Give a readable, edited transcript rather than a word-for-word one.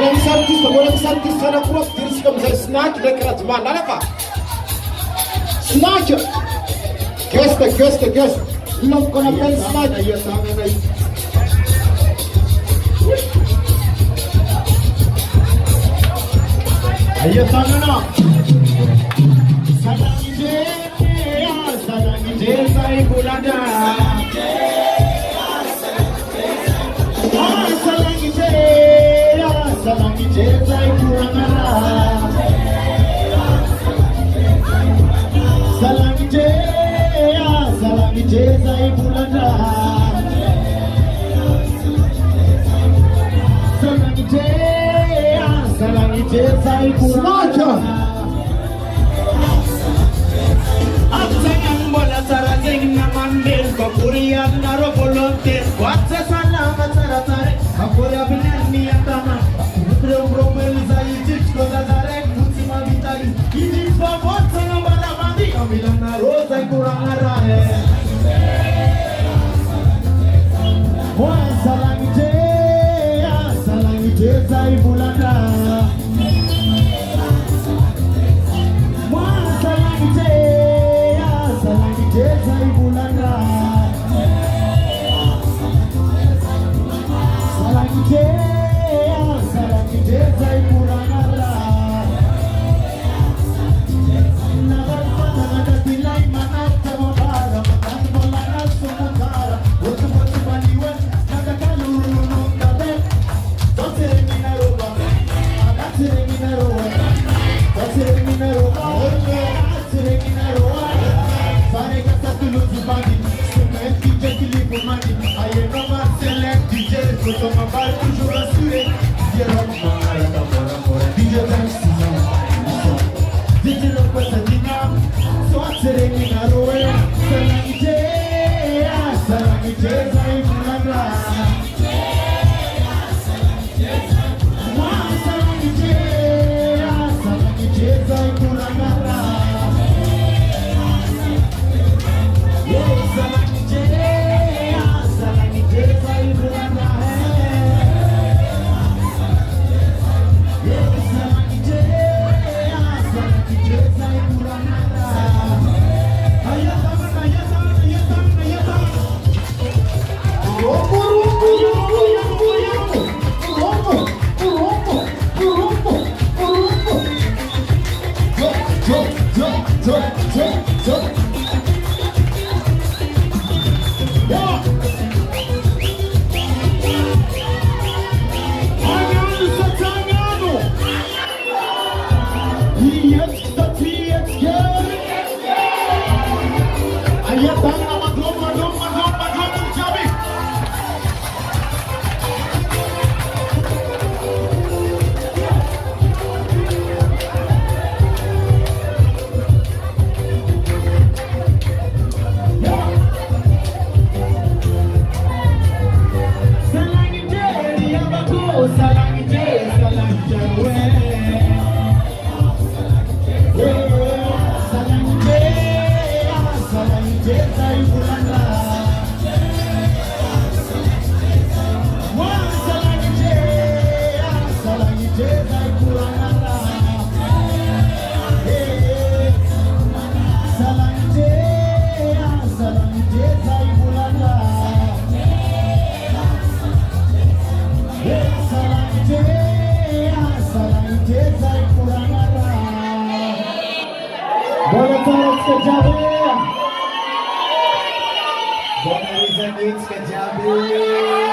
Mbola misy artiste anankiroa fidirisika amizay Snack ndraiky Rajman alefa. Snack. Guest. L'homme qu'on appelle Snack. Ayo tanana. Salangije sai bulanda. Salangije sai kurangara. Salangije sai bulanda. Salangije sai kurangara. Absang bola sarasing namandel kapuriya naro volonte. What's a salama saratare? Kapuriya binani atama. Romel zai chichko zarek mutima vitari. Ini favor sana bala mandi. Amilana rosa kurangara hai. Salangije sai bulanda. Salangije sai bulanda. Salangije sai bulanda. Nagar patana dilai manata mabara matan bolana sumukara. Wotu baliwan nagakaluru nungabe. Dotere minaroba. Dotere minaroba. Fare kata tulu zubani. Semen DJ kilipo mani. Aye noma select DJ. Koto mabal toujours assuré. DJ Ramara Tamora Mora. DJ Ramsey. DJ Lopez Adinam. Soit Serena Roe. Salangije sai bulanda. Salangije sai bulanda. Bora, Luiz Anitta, que diabo!